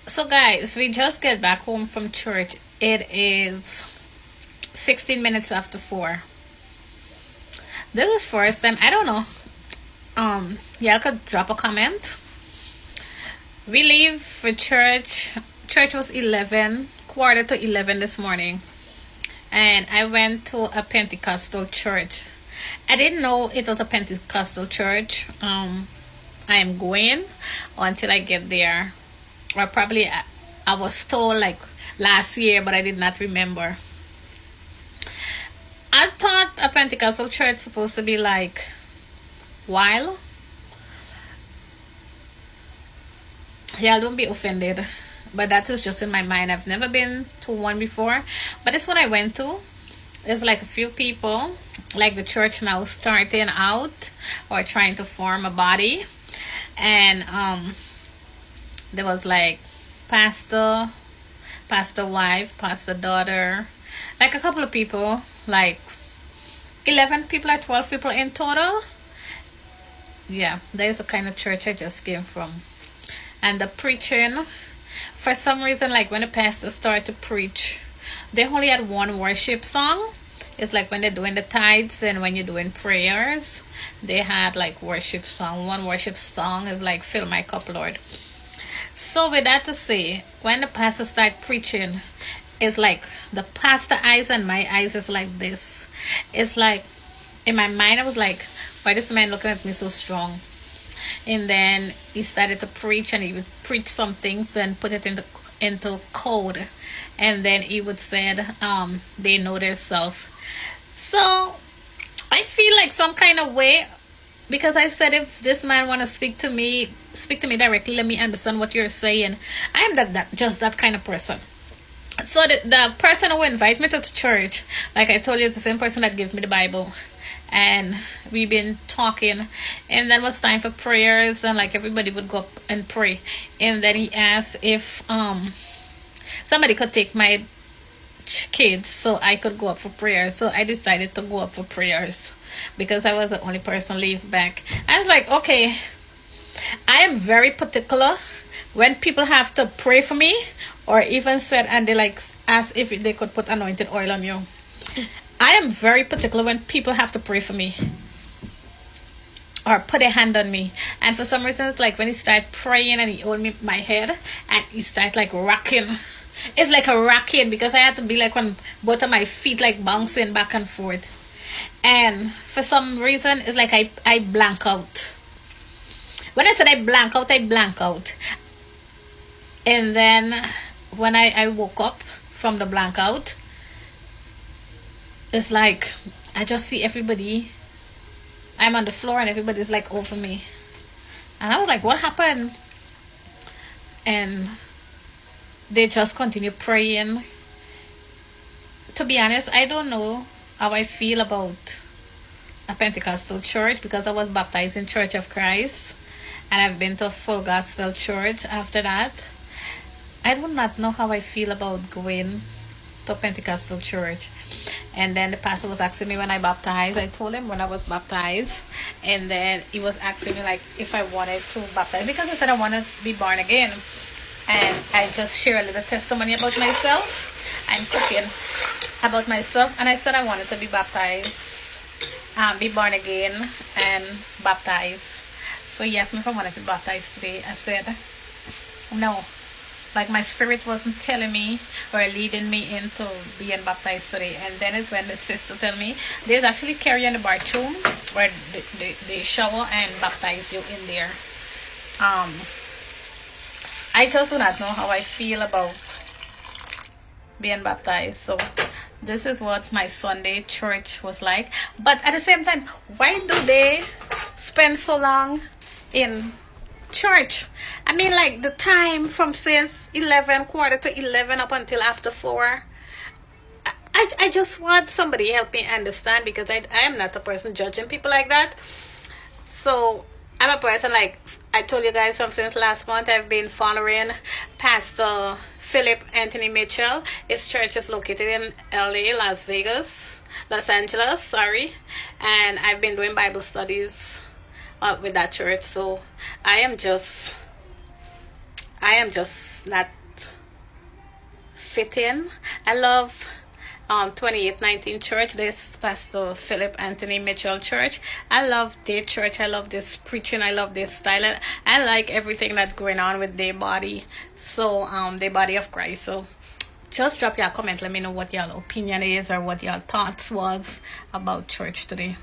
So, guys, we just get back home from church. It is 16 minutes after 4. This is first time. I don't know. Y'all could drop a comment. We leave for church. Church was 11, quarter to 11 this morning. And I went to a Pentecostal church. I didn't know it was a Pentecostal church. I am going until I get there. Or probably I was told like last year, but I did not remember. I thought a Pentecostal church supposed to be like wild. Yeah, don't be offended. But that is just in my mind. I've never been to one before. But this one I went to. There's like a few people, like the church now starting out or trying to form a body. And there was like pastor, pastor wife, pastor daughter, like a couple of people, like 11 people or 12 people in total. Yeah, there's the kind of church I just came from. And the preaching, for some reason, like when the pastor started to preach, they only had one worship song. It's like when they're doing the tithes and when you're doing prayers, they had like worship song. One worship song is like "Fill My Cup, Lord." So with that to say, when the pastor started preaching, it's like the pastor eyes and my eyes is like this. It's like in my mind I was like, why this man looking at me so strong? And then he started to preach and he would preach some things and put it into code. And then he would said, they know their self. So I feel like some kind of way because I said if this man wanna speak to me directly, let me understand what you're saying. I am that just that kind of person. So the person who invited me to the church, like I told you, is the same person that gave me the Bible. And we've been talking, and then was time for prayers, and like everybody would go up and pray. And then he asked if somebody could take my kids so I could go up for prayers. So I decided to go up for prayers because I was the only person leave back. I was like, okay, I am very particular when people have to pray for me or even said and they like ask if they could put anointed oil on you. I am very particular when people have to pray for me or put a hand on me. And for some reason, it's like when he started praying and he hold me my head and he started like rocking. It's like a rocking because I had to be like on both of my feet, like bouncing back and forth. And for some reason, it's like I blank out. When I said I blank out, I blank out. And then when I woke up from the blank out, it's like I just see everybody. I'm on the floor and everybody's like over me. And I was like, what happened? And they just continue praying. To be honest, I don't know how I feel about a Pentecostal church because I was baptized in Church of Christ and I've been to a full gospel church after that. I do not know how I feel about going to a Pentecostal church. And then the pastor was asking me when I baptized. I told him when I was baptized. And then he was asking me like if I wanted to baptize because I said I want to be born again. And I just share a little testimony about myself. I'm cooking about myself. And I said I wanted to be baptized, be born again and baptized. So he asked me if I wanted to be baptized today. I said no. Like my spirit wasn't telling me or leading me into being baptized today. And then it's when the sister tell me there's actually carry in the bathroom where they shower and baptize you in there. I just do not know how I feel about being baptized. So this is what my Sunday church was like. But at the same time, why do they spend so long in church? I mean, like the time from since 11, quarter to 11 up until after 4. I just want somebody help me understand because I am not a person judging people like that. So I'm a person like I told you guys from since last month I've been following Pastor Philip Anthony Mitchell. His church is located in LA, Los Angeles, sorry. And I've been doing Bible studies with that church. So I am just not fit in. I love 2819 Church, this Pastor Philip Anthony Mitchell Church. I love their church. I love this preaching. I love this style. I like everything that's going on with their body. So the body of Christ. So just drop your comment. Let me know what your opinion is or what your thoughts was about church today.